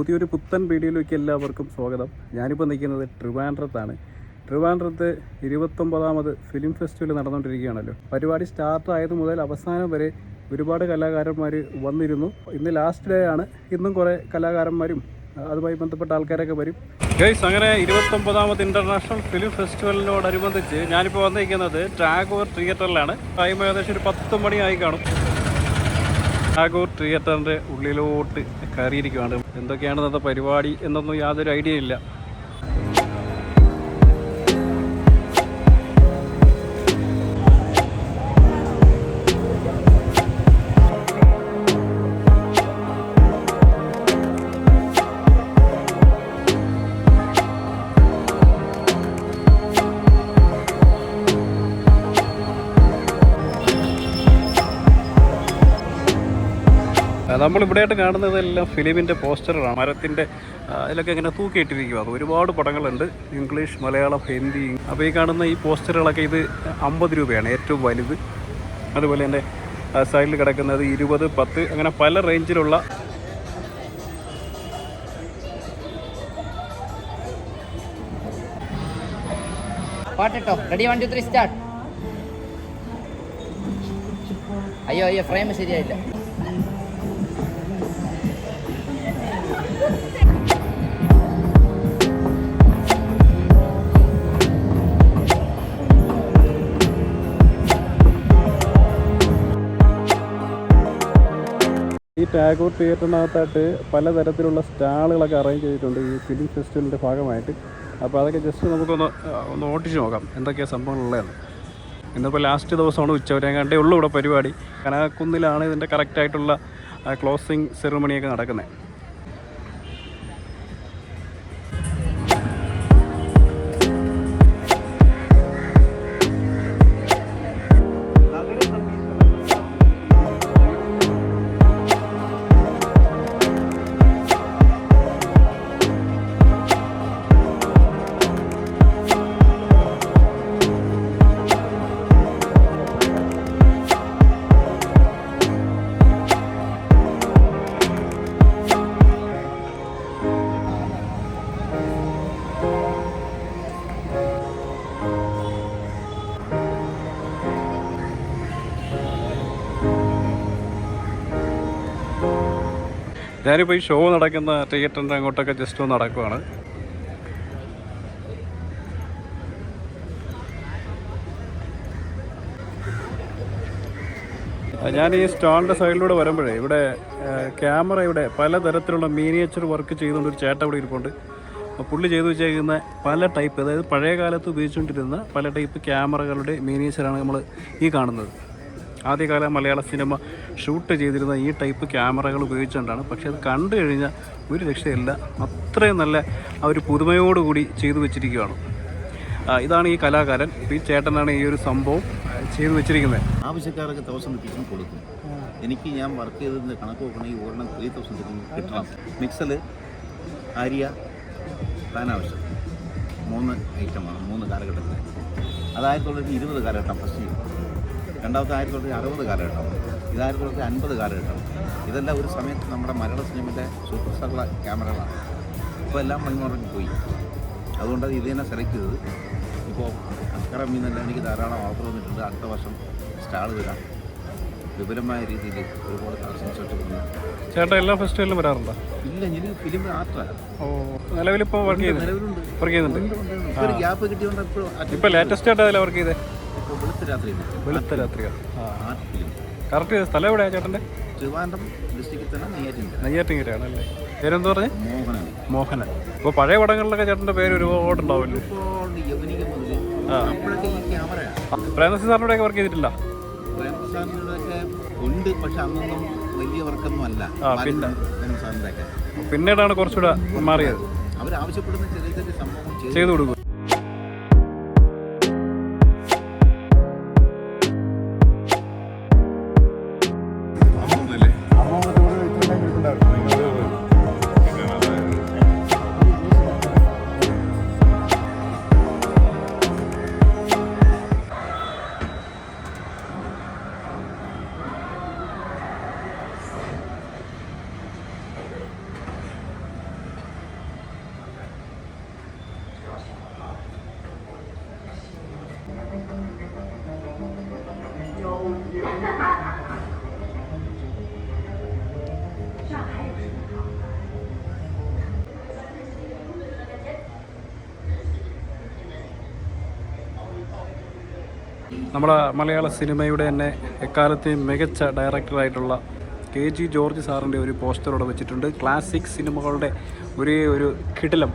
പുതിയൊരു പുത്തൻ വീഡിയോയിലേക്ക് എല്ലാവർക്കും സ്വാഗതം. ഞാനിപ്പോൾ നിൽക്കുന്നത് ട്രിവാൻഡ്രത്താണ്. ട്രിവാൻഡ്രത്ത് 29ാമത് ഫിലിം ഫെസ്റ്റിവൽ നടന്നുകൊണ്ടിരിക്കുകയാണല്ലോ. പരിപാടി സ്റ്റാർട്ട് ആയത് മുതൽ അവസാനം വരെ ഒരുപാട് കലാകാരന്മാർ വന്നിരുന്നു. ഇന്ന് ലാസ്റ്റ് ഡേ ആണ്. ഇന്നും കുറേ കലാകാരന്മാരും അതുമായി ബന്ധപ്പെട്ട ആൾക്കാരൊക്കെ വരും. ഗൈസ്, അങ്ങനെ 29ാമത് ഇൻ്റർനാഷണൽ ഫിലിം ഫെസ്റ്റിവലിനോടനുബന്ധിച്ച് ഞാനിപ്പോൾ വന്നിരിക്കുന്നത് ടാഗോർ തിയേറ്ററിലാണ്. ടൈം ഏകദേശം ഒരു 10 മണിയായി കാണും. ടാഗോർ തിയേറ്ററിൻ്റെ ഉള്ളിലോട്ട് കയറിയിരിക്കുകയാണ്. എന്തൊക്കെയാണ് ഇന്നത്തെ പരിപാടി എന്നൊന്നും യാതൊരു ഐഡിയ ഇല്ല. നമ്മളിവിടെയായിട്ട് കാണുന്നതെല്ലാം ഫിലിമിൻ്റെ പോസ്റ്ററുകളാണ്. മരത്തിൻ്റെ അതിലൊക്കെ ഇങ്ങനെ തൂക്കിയിട്ടിരിക്കുക. അത് ഒരുപാട് പടങ്ങളുണ്ട്, ഇംഗ്ലീഷ്, മലയാളം, ഹിന്ദി. അപ്പോൾ ഈ കാണുന്ന ഈ പോസ്റ്ററുകളൊക്കെ ഇത് 50 രൂപയാണ് ഏറ്റവും വലുത്. അതുപോലെ തന്നെ സൈഡിൽ കിടക്കുന്നത് 20, 10 അങ്ങനെ പല റേഞ്ചിലുള്ള. പാട്ടോ റെഡി 1 2 3 സ്റ്റാർട്ട്. അയ്യോ ഫ്രെയിം ശരിയായില്ല. ഈ ടാഗോർ തിയേറ്ററിനകത്തായിട്ട് പലതരത്തിലുള്ള സ്റ്റാളുകളൊക്കെ അറേഞ്ച് ചെയ്തിട്ടുണ്ട് ഈ ഫിലിം ഫെസ്റ്റിവലിൻ്റെ ഭാഗമായിട്ട്. അപ്പോൾ അതൊക്കെ ജസ്റ്റ് നമുക്കൊന്ന് ഓടിച്ച് നോക്കാം എന്തൊക്കെയാണ് സംഭവങ്ങളുള്ളതെന്ന്. ഇന്നിപ്പോൾ ലാസ്റ്റ് ദിവസമാണ്, ഉച്ചവരെ കണ്ടേ ഉള്ളൂ ഇവിടെ പരിപാടി. കനകക്കുന്നിലാണ് ഇതിൻ്റെ കറക്റ്റായിട്ടുള്ള ക്ലോസിങ് സെറിമണിയൊക്കെ നടക്കുന്നത്. ഞാനിപ്പോൾ ഈ ഷോ നടക്കുന്ന തിയേറ്ററിൻ്റെ അങ്ങോട്ടൊക്കെ ജസ്റ്റ് ഒന്ന് നടക്കുവാണ്. ഞാൻ ഈ സ്റ്റാളിൻ്റെ സൈഡിലൂടെ വരുമ്പോഴേ ഇവിടെ ക്യാമറയുടെ പലതരത്തിലുള്ള മിനിയേച്ചർ വർക്ക് ചെയ്തുകൊണ്ട് ഒരു ചേട്ടൻ ഇവിടെ ഇരിപ്പുണ്ട്. പുള്ളി ചെയ്തു വെച്ചേക്കുന്ന പല ടൈപ്പ്, അതായത് പഴയ കാലത്ത് ഉപയോഗിച്ചുകൊണ്ടിരുന്ന പല ടൈപ്പ് ക്യാമറകളുടെ മിനിയേച്ചറാണ് നമ്മൾ ഈ കാണുന്നത്. ആദ്യകാല മലയാള സിനിമ ഷൂട്ട് ചെയ്തിരുന്ന ഈ ടൈപ്പ് ക്യാമറകൾ ഉപയോഗിച്ചുകൊണ്ടാണ്. പക്ഷേ അത് കണ്ടു കഴിഞ്ഞാൽ ഒരു രക്ഷയില്ല, അത്രയും നല്ല ആ ഒരു പുതുമയോടുകൂടി ചെയ്തു വെച്ചിരിക്കുകയാണ്. ഇതാണ് ഈ കലാകാരൻ. ഈ ചേട്ടനാണ് ഈ ഒരു സംഭവം ചെയ്തു വെച്ചിരിക്കുന്നത്. ആവശ്യക്കാർക്ക് 1000 റുപ്പീസിന് കൊടുക്കും. എനിക്ക് ഞാൻ വർക്ക് ചെയ്തതിൻ്റെ കണക്ക് നോക്കണമെങ്കിൽ ഒരെണ്ണം 3000 കിട്ടണം. മിക്സൽ, ആര്യ, താനാവശ്യം 3 ഐറ്റമാണ് 3 കാലഘട്ടത്തിൽ. അത് 1920 കാലഘട്ടം ഫസ്റ്റ്. രണ്ടാമത്തെ 1960 കാലഘട്ടം. ഇത് 1950 കാലഘട്ടം. ഇതെല്ലാം ഒരു സമയത്ത് നമ്മുടെ മലയാള സിനിമയിലെ സൂപ്പർ സ്റ്റാറുള്ള ക്യാമറകളാണ്. ഇപ്പോൾ എല്ലാം മൺമുറങ്ങി പോയി. അതുകൊണ്ട് ഇത് തന്നെ സെലക്ട് ചെയ്തത്. ഇപ്പോൾ അക്കറമ്മിൽ നിന്നെല്ലാം എനിക്ക് ധാരാളം ഓഫർ വന്നിട്ടുണ്ട്. അടുത്ത വർഷം സ്റ്റാൾ വരാം. വിപുലമായ രീതിയിൽ ഒരുപാട് കളക്ഷൻസ് ഇട്ടിട്ടുണ്ട്. ചേട്ടാ എല്ലാ ഫെസ്റ്റിവലിലും വരാറുണ്ടോ? ഇല്ല, ഞാൻ ഫിലിം ആർട്ടാണ്. നിലവിലിപ്പോൾ വർക്ക് ചെയ്യുന്നുണ്ട്. ഒരു ഗ്യാപ്പ് കിട്ടിയോണ്ട് ഇപ്പോൾ ലേറ്റസ്റ്റ് ആയിട്ട് അതിൽ വർക്ക് ചെയ്തേ വെളുത്ത രാത്രിയാണ്. കറക്റ്റ് സ്ഥലം എവിടെയാണ് ചേട്ടൻ്റെ? ട്രിവാൻഡ്രം ഡിസ്ട്രിക്റ്റിൽ തന്നെ നെയ്യാറ്റിൻകരയാണ് അല്ലേ? പേരെന്താ പറഞ്ഞേ? മോഹനൻ. ഇപ്പോൾ പഴയ പടങ്ങളിലൊക്കെ ചേട്ടൻ്റെ പേര് ഒരുപാടുണ്ടാവുമല്ലോ. പ്രേംനസീർ സാറിനോടൊക്കെ വർക്ക് ചെയ്തിട്ടില്ല? പ്രേംനസീറിനോടൊക്കെ ഉണ്ട്, പക്ഷെ അന്നൊന്നും വലിയ വർക്കൊന്നും അല്ല. പിന്നീടാണ് കുറച്ചുകൂടെ മാറിയത്. അവരാവശ്യപ്പെടുന്ന ചെറിയ ചെറിയ സംഭവം ചെയ്തു കൊടുക്കും. നമ്മുടെ മലയാള സിനിമയുടെ തന്നെ എക്കാലത്തെയും മികച്ച ഡയറക്ടറായിട്ടുള്ള KG ജോർജ് സാറിൻ്റെ ഒരു പോസ്റ്ററോടെ വെച്ചിട്ടുണ്ട്. ക്ലാസിക് സിനിമകളുടെ ഒരു കിടിലം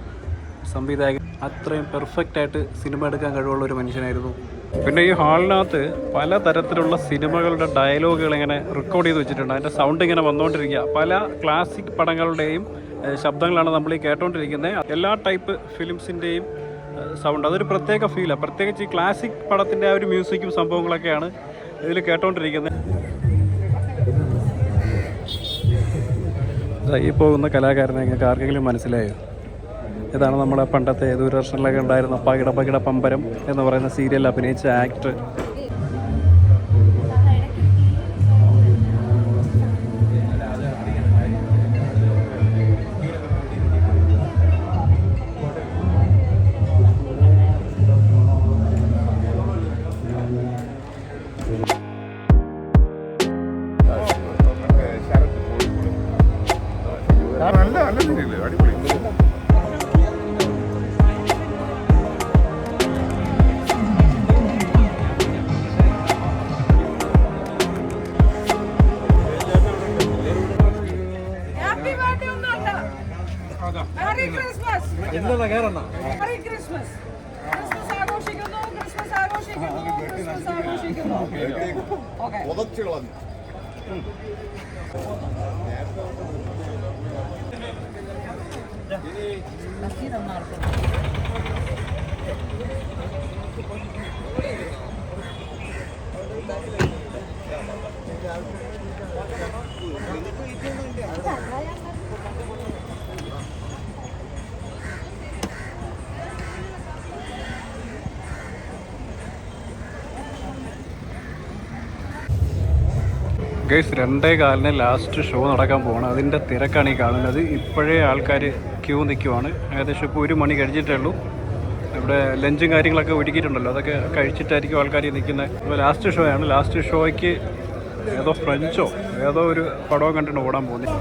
സംവിധായകൻ, അത്രയും പെർഫെക്റ്റായിട്ട് സിനിമ എടുക്കാൻ കഴിവുള്ള ഒരു മനുഷ്യനായിരുന്നു. പിന്നെ ഈ ഹാളിനകത്ത് പലതരത്തിലുള്ള സിനിമകളുടെ ഡയലോഗുകൾ ഇങ്ങനെ റെക്കോർഡ് ചെയ്ത് വെച്ചിട്ടുണ്ട്. അതിൻ്റെ സൗണ്ട് ഇങ്ങനെ വന്നുകൊണ്ടിരിക്കുക. പല ക്ലാസിക് പടങ്ങളുടെയും ശബ്ദങ്ങളാണ് നമ്മൾ ഈ കേട്ടോണ്ടിരിക്കുന്നത്. എല്ലാ ടൈപ്പ് ഫിലിംസിൻ്റെയും സൗണ്ട്, അതൊരു പ്രത്യേക ഫീലാണ്. പ്രത്യേകിച്ച് ഈ ക്ലാസിക് പടത്തിൻ്റെ ആ ഒരു മ്യൂസിക്കും സംഭവങ്ങളൊക്കെയാണ് ഇതിൽ കേട്ടോണ്ടിരിക്കുന്നത്. ഈ പോകുന്ന കലാകാരനെ നിങ്ങൾക്ക് ആർക്കെങ്കിലും മനസ്സിലായോ? ഇതാണ് നമ്മുടെ പണ്ടത്തെ ദൂരദർശനിലൊക്കെ ഉണ്ടായിരുന്ന പകിട പകിട പമ്പരം എന്ന് പറയുന്ന സീരിയലിൽ അഭിനയിച്ച ആക്ടർ. നല്ല സീരിയല്, അടിപൊളി. എന്താണ് കയറണ? ക്രിസ്മസ് ആഘോഷിക്കുന്നു, ക്രിസ്മസ് ആഘോഷിക്കുന്നു, ക്രിസ്മസ് ആഘോഷിക്കുന്നു. പുതച്ചു കളഞ്ഞു. ഗൈസ്, 2:15 ലാസ്റ്റ് ഷോ നടക്കാൻ പോകണം. അതിൻ്റെ തിരക്കാണ് ഈ കാണുന്നത്. ഇപ്പോഴേ ആൾക്കാർ ക്യൂ നിൽക്കുവാണ്. ഏകദേശം ഇപ്പോൾ 1 മണി കഴിഞ്ഞിട്ടേ ഉള്ളൂ. ഇവിടെ ലഞ്ചും കാര്യങ്ങളൊക്കെ ഒരുക്കിയിട്ടുണ്ടല്ലോ, അതൊക്കെ കഴിച്ചിട്ടായിരിക്കും ആൾക്കാർ നിൽക്കുന്നത്. ഇപ്പോൾ ലാസ്റ്റ് ഷോ ആണ്. ലാസ്റ്റ് ഷോയ്ക്ക് ഏതോ ഫ്രഞ്ചോ ഏതോ ഒരു പടവും കണ്ടിട്ട് ഓടാൻ പോകുന്നത്.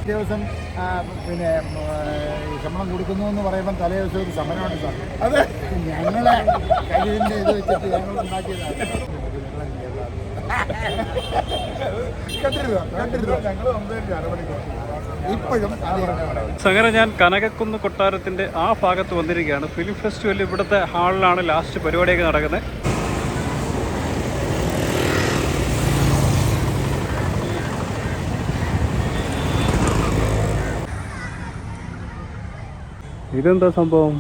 ദിവസം പിന്നെ ശമ്പളം കൊടുക്കുന്നു എന്ന് പറയുമ്പം തലേ ദിവസം ഒരു സമരമാണ് സാർ. അതെ, ഞങ്ങളെ കഴിവിൻ്റെ ഇത് വെച്ചിട്ട് ഞങ്ങൾ ഉണ്ടാക്കിയതാണ്. ഇപ്പോഴും അങ്ങനെ ഞാൻ കനകക്കുന്ന് കൊട്ടാരത്തിൻ്റെ ആ ഭാഗത്ത് വന്നിരിക്കുകയാണ്. ഫിലിം ഫെസ്റ്റിവൽ ഇവിടുത്തെ ഹാളിലാണ് ലാസ്റ്റ് പരിപാടിയൊക്കെ നടക്കുന്നത്. ഇതെന്താ സംഭവം?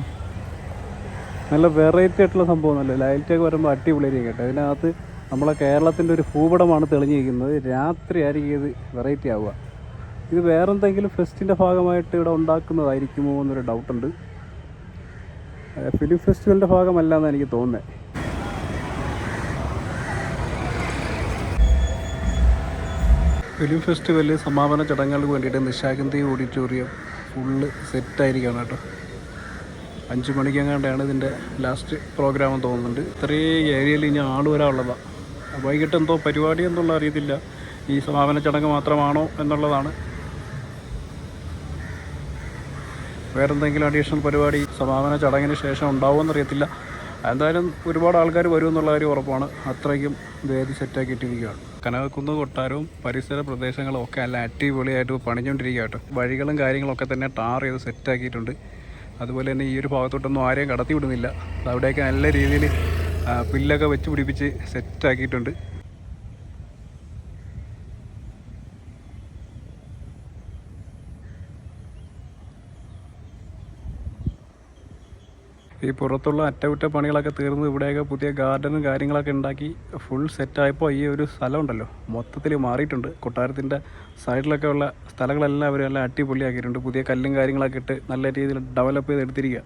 നല്ല വെറൈറ്റി ആയിട്ടുള്ള സംഭവം. നല്ല ലൈറ്റൊക്കെ വരുമ്പോൾ അടിപൊളിയായിരിക്കും കേട്ടോ. അതിനകത്ത് നമ്മളെ കേരളത്തിൻ്റെ ഒരു ഭൂപടമാണ് തെളിഞ്ഞിരിക്കുന്നത്. രാത്രി ആയിരിക്കും ഇത് വെറൈറ്റി ആവുക. ഇത് വേറെന്തെങ്കിലും ഫെസ്റ്റിൻ്റെ ഭാഗമായിട്ട് ഇവിടെ ഉണ്ടാക്കുന്നതായിരിക്കുമോ എന്നൊരു ഡൗട്ടുണ്ട്. ഫിലിം ഫെസ്റ്റിവലിൻ്റെ ഭാഗമല്ല എന്നാണ് എനിക്ക് തോന്നുന്നത്. ഫിലിം ഫെസ്റ്റിവലിൽ സമാപന ചടങ്ങുകൾക്ക് വേണ്ടിയിട്ട് നിശാഗന്ധി ഓഡിറ്റോറിയം ഫുള്ള് സെറ്റായിരിക്കുകയാണ് കേട്ടോ. 5 മണിക്കെങ്ങാണ്ടാണ് ഇതിൻ്റെ ലാസ്റ്റ് പ്രോഗ്രാം തോന്നുന്നുണ്ട്. ഇത്രയും ഏരിയയിൽ ഇനി ആൾ വരാനുള്ളതാണ്. വൈകിട്ട് എന്തോ പരിപാടി എന്നുള്ള അറിയത്തില്ല. ഈ സമാപന ചടങ്ങ് മാത്രമാണോ എന്നുള്ളതാണ്. വേറെന്തെങ്കിലും അഡീഷണൽ പരിപാടി സമാപന ചടങ്ങിന് ശേഷം ഉണ്ടാവുമെന്നറിയത്തില്ല. എന്തായാലും ഒരുപാട് ആൾക്കാർ വരുമെന്നുള്ള കാര്യം ഉറപ്പാണ്. അത്രയ്ക്കും വേദി സെറ്റാക്കിയിട്ടിരിക്കുകയാണ്. കനകക്കുന്ന് കൊട്ടാരവും പരിസര പ്രദേശങ്ങളും ഒക്കെ നല്ല അടിപൊളിയായിട്ട് പണിഞ്ഞുകൊണ്ടിരിക്കുക കേട്ടോ. വഴികളും കാര്യങ്ങളൊക്കെ തന്നെ ടാർ ചെയ്ത് സെറ്റാക്കിയിട്ടുണ്ട്. അതുപോലെ തന്നെ ഈ ഒരു ഭാഗത്തോട്ടൊന്നും ആരെയും കടത്തി വിടുന്നില്ല. അവിടെയൊക്കെ നല്ല രീതിയിൽ പുല്ലൊക്കെ വെച്ച് പിടിപ്പിച്ച് സെറ്റാക്കിയിട്ടുണ്ട്. ഈ പുറത്തുള്ള അറ്റകുറ്റപ്പണികളൊക്കെ തീർന്ന് ഇവിടെയൊക്കെ പുതിയ ഗാർഡനും കാര്യങ്ങളൊക്കെ ഉണ്ടാക്കി ഫുൾ സെറ്റായപ്പോൾ ഈ ഒരു സ്ഥലം ഉണ്ടല്ലോ മൊത്തത്തിൽ മാറിയിട്ടുണ്ട്. കൊട്ടാരത്തിൻ്റെ സൈഡിലൊക്കെ ഉള്ള സ്ഥലങ്ങളെല്ലാം അവർ നല്ല അടിപൊളിയാക്കിയിട്ടുണ്ട്. പുതിയ കല്ലും കാര്യങ്ങളൊക്കെ ഇട്ട് നല്ല രീതിയിൽ ഡെവലപ്പ് ചെയ്തെടുത്തിരിക്കുക.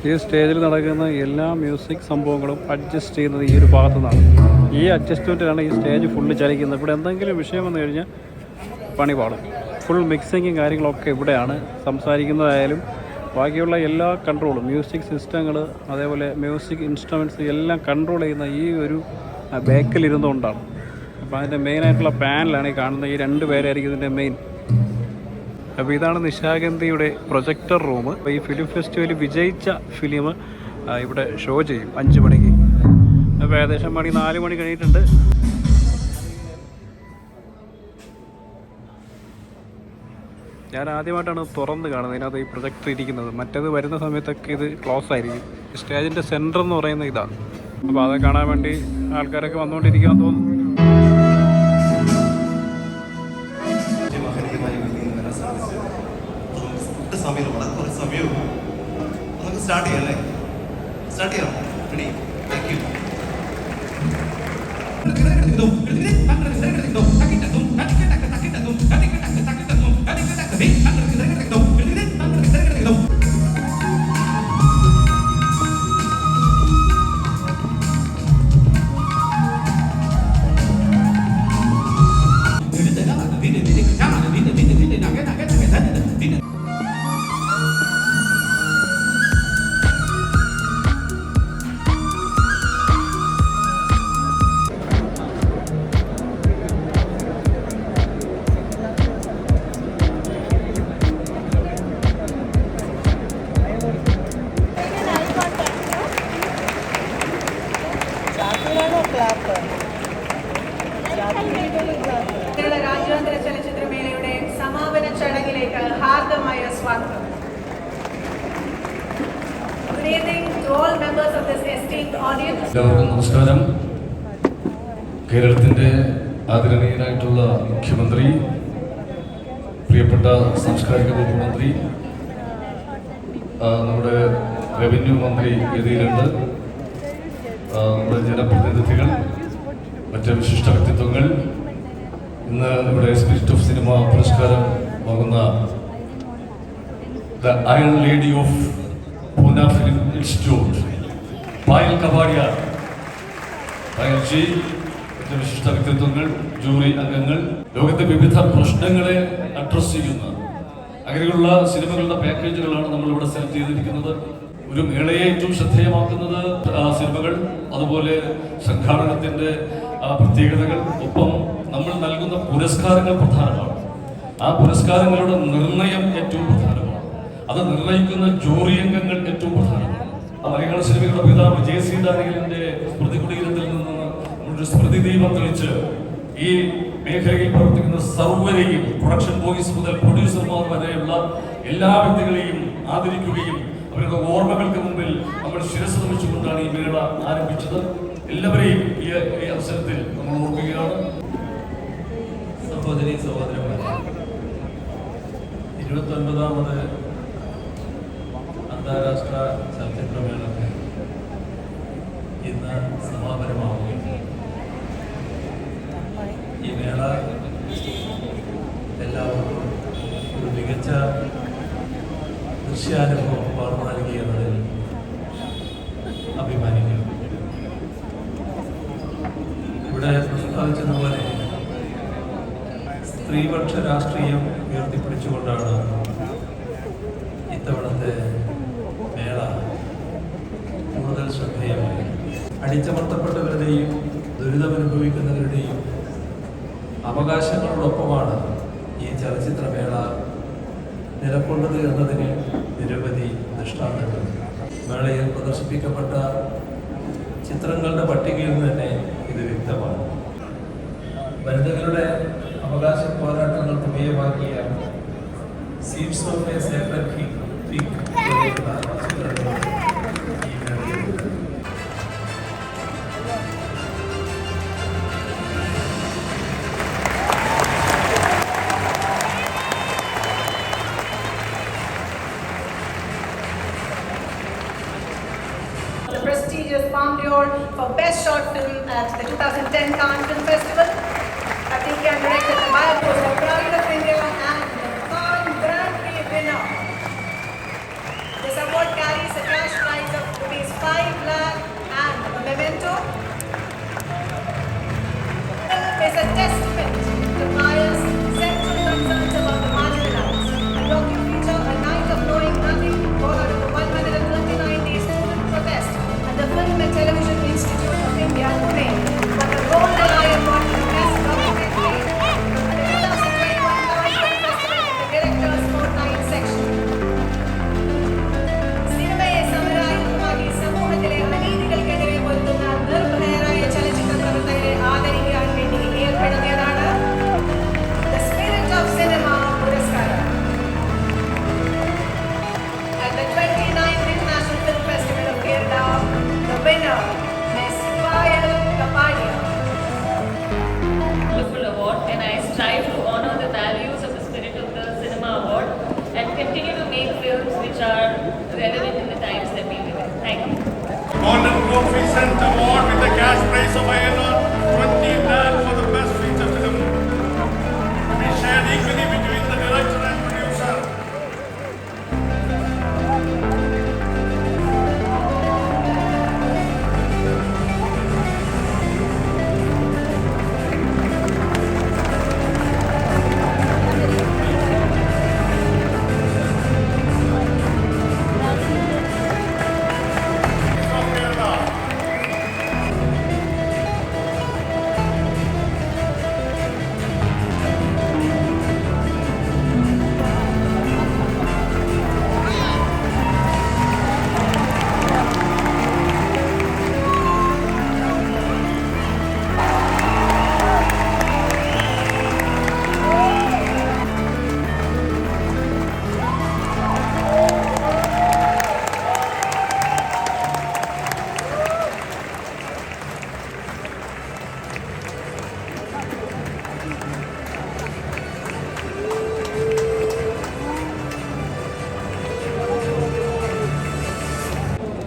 ഈ സ്റ്റേജിൽ നടക്കുന്ന എല്ലാ മ്യൂസിക് സംഭവങ്ങളും അഡ്ജസ്റ്റ് ചെയ്യുന്നത് ഈ ഒരു ഭാഗത്തു നിന്നാണ്. ഈ അഡ്ജസ്റ്റ്മെൻറ്റിലാണ് ഈ സ്റ്റേജ് ഫുള്ള് ചലിക്കുന്നത്. ഇവിടെ എന്തെങ്കിലും വിഷയം വന്നു കഴിഞ്ഞാൽ പണി പാടും. ഫുൾ മിക്സിങ്ങും കാര്യങ്ങളൊക്കെ ഇവിടെയാണ്. സംസാരിക്കുന്നതായാലും ബാക്കിയുള്ള എല്ലാ കൺട്രോളും, മ്യൂസിക് സിസ്റ്റങ്ങൾ, അതേപോലെ മ്യൂസിക് ഇൻസ്ട്രുമെൻറ്റ്സ് എല്ലാം കൺട്രോൾ ചെയ്യുന്ന ഈ ഒരു ബാക്കിലിരുന്നുകൊണ്ടാണ്. അപ്പോൾ അതിൻ്റെ മെയിനായിട്ടുള്ള പാനലാണ് ഈ കാണുന്ന. ഈ 2 പേരായിരിക്കും ഇതിൻ്റെ മെയിൻ. അപ്പോൾ ഇതാണ് നിശാഗന്ധിയുടെ പ്രൊജക്ടർ റൂം. അപ്പോൾ ഈ ഫിലിം ഫെസ്റ്റിവൽ വിജയിച്ച ഫിലിം ഇവിടെ ഷോ ചെയ്യും 5 മണിക്ക്. അപ്പോൾ ഏകദേശം 4 മണി കഴിഞ്ഞിട്ടുണ്ട്. ഞാൻ ആദ്യമായിട്ടാണ് തുറന്ന് കാണുന്നത് ഇതിനകത്ത് ഈ പ്രൊജക്ടർ ഇരിക്കുന്നത്. മറ്റേത് വരുന്ന സമയത്തൊക്കെ ഇത് ക്ലോസ് ആയിരിക്കും. സ്റ്റേജിൻ്റെ സെൻറ്റർ എന്ന് പറയുന്നത് ഇതാണ്. അപ്പോൾ അത് കാണാൻ വേണ്ടി ആൾക്കാരൊക്കെ വന്നുകൊണ്ടിരിക്കാൻ തോന്നുന്നു. സമയം വളരെ കുറച്ച് സമയവും നമുക്ക് സ്റ്റാർട്ട് ചെയ്യാം അല്ലേ? സ്റ്റാർട്ട് ചെയ്യാം. റെഡി? Thank you. കേരള രാജ്യാന്തര ചലച്ചിത്രമേളയുടെ സമാപന ചടങ്ങിലേക്ക് ഹാർദമായ സ്വാഗതം. Good evening to all members of this esteemed audience. എല്ലാവർക്കും നമസ്കാരം. കേരളത്തിൻ്റെ ആദരണീയനായിട്ടുള്ള മുഖ്യമന്ത്രി, പ്രിയപ്പെട്ട സാംസ്കാരിക വകുപ്പ് മന്ത്രി, നമ്മുടെ റവന്യൂ മന്ത്രി വേദിയിലുണ്ട്, നമ്മുടെ ജനപ്രതിനിധികൾ, മറ്റ് വിശിഷ്ട വ്യക്തിത്വങ്ങൾ, ഇന്ന് ഇവിടെ സ്പിരിറ്റ് ഓഫ് സിനിമ പുരസ്കാരം വാങ്ങുന്ന the iron lady of Pune film institute Payal Kapadia, Payal ji, മറ്റ് വിശിഷ്ട വ്യക്തിത്വങ്ങൾ, ജൂറി അംഗങ്ങൾ, ലോകത്തെ വിവിധ പ്രശ്നങ്ങളെ അഡ്രസ് ചെയ്യുന്ന അങ്ങനെയുള്ള സിനിമകളുടെ പാക്കേജുകളാണ് നമ്മളിവിടെ സെലക്ട് ചെയ്തിരിക്കുന്നത്. ഒരു മേളയെ ഏറ്റവും ശ്രദ്ധേയമാക്കുന്നത് സിനിമകൾ, അതുപോലെ സംഘാടനത്തിൻ്റെ പ്രത്യേകതകൾ, ഒപ്പം നമ്മൾ നൽകുന്ന പുരസ്കാരങ്ങൾ പ്രധാനമാണ്. ആ പുരസ്കാരങ്ങളുടെ നിർണയം ഏറ്റവും പ്രധാനമാണ്. അത് നിർണയിക്കുന്ന ജൂറി അംഗങ്ങൾ ഏറ്റവും പ്രധാനമാണ്. മലയാള സിനിമയുടെ പിതാവ് JC ഡാനിയലിന്റെ സ്മൃതി കുടീരത്തിൽ നിന്ന് ഒരു സ്മൃതി ദീപം തെളിച്ച് ഈ മേഖലയിൽ പ്രവർത്തിക്കുന്ന സർവ്വരെയും, പ്രൊഡക്ഷൻ ബോയ്സ് മുതൽ പ്രൊഡ്യൂസർമാർ വരെയുള്ള എല്ലാ വ്യക്തികളെയും ആദരിക്കുകയും അവരുടെ ഓർമ്മകൾക്ക് മുമ്പിൽ നമ്മൾ ശിരസ് നമിച്ചുകൊണ്ടാണ് ഈ മേള ആരംഭിച്ചത്. എല്ലാവരെയും ഈ അവസരത്തിൽ നമ്മൾ ഓർക്കുകയാണ്. സഹോദരി സഹോദരന്മാരെ, 29ാമത് അന്താരാഷ്ട്ര ചലച്ചിത്രമേളയ്ക്ക് ഇന്ന് സമാപനമാവുകയാണ്. ഈ മേള എല്ലാവർക്കും ഒരു മികച്ച ദൃശ്യാനുഭവം പകർന്നു നൽകിയെന്നതിൽ അഭിമാനിക്കുന്നു. ഇവിടെ പ്രതിപാദിച്ചതുപോലെ സ്ത്രീപക്ഷ രാഷ്ട്രീയം ഉയർത്തിപ്പിടിച്ചുകൊണ്ടാണ് ഇത്തവണത്തെ മേള കൂടുതൽ ശ്രദ്ധേയമായി. അടിച്ചമർത്തപ്പെട്ടവരുടെയും ദുരിതമനുഭവിക്കുന്നവരുടെയും അവകാശങ്ങളോടൊപ്പമാണ് ഈ ചലച്ചിത്രമേള നിലകൊണ്ടത് എന്നതിന് നിരവധി ദൃഷ്ടാന്തങ്ങൾ. മേളയിൽ പ്രദർശിപ്പിക്കപ്പെട്ട ചിത്രങ്ങളുടെ പട്ടികയിൽ നിന്ന് തന്നെ ഇത് വ്യക്തമാണ്. വനിതകളുടെ അവകാശ പോരാട്ടങ്ങൾ തുകയമാക്കിയ seeds of a sacred peak പോലെയുള്ള ചിത്രങ്ങൾ ഈ മേളയിൽ. Prestigious Palme d'Or for Best Short Film at the 2010 Cannes Film Festival. I think I'm celebrated the milepost of Pride of India and the Khan Grand Prix winner. This award carries a cash prize of ₹5 lakh and a memento. Is a testament to pious central concerns about the marginalized. The docu feature a night of knowing nothing born out of the 139 days student protest at the Film and Television Institute of India, Pune. But the Golden Lion won the best documentary at the 2021 Cannes Film Festival in the Directors Fortnight section. സിനിമയെ സമരായുധമാക്കി സമൂഹത്തിലെ അനീതികൾക്കെതിരെ പൊരുതുന്ന നിർഭയരായ ചലച്ചിത്ര പ്രവർത്തകരെ ആദരിക്കാൻ വേണ്ടി ഏർപ്പെടുത്തിയതാണ് The Spirit of Cinema പുരസ്കാരം. At the 29th International Film Festival of Kerala, the winner is Payal Kapadia. Wonderful award, and I strive to honor the values of the Spirit of the Cinema Award and continue to make films which are relevant in the times that we live in. Thank you. Golden Coefficient Award with a cash prize of INR 20 lakh for the best feature film. To be shared equally between the director and producer. From Kerala.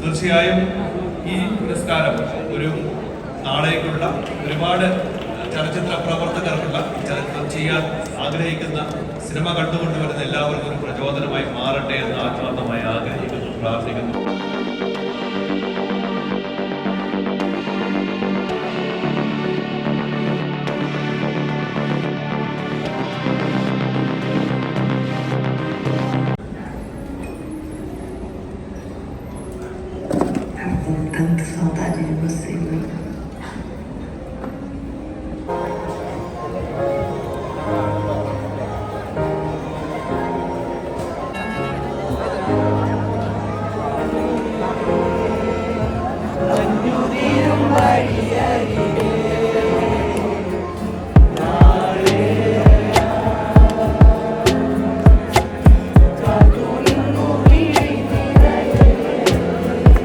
തീർച്ചയായും ഈ പുരസ്കാരം ഒരു നാളേക്കുള്ള ഒരുപാട് ചലച്ചിത്ര പ്രവർത്തകർക്കുള്ള ചലച്ചിത്രം ചെയ്യാൻ ആഗ്രഹിക്കുന്ന cinema കണ്ടുകൊണ്ടുവരുന്ന എല്ലാവർക്കും ഒരു പ്രചോദനമായി മാറട്ടെ എന്ന് ആത്മാർത്ഥമായി ആഗ്രഹിക്കുന്നു, പ്രാർത്ഥിക്കുന്നു. Com tanta saudade de você, mãe. Maria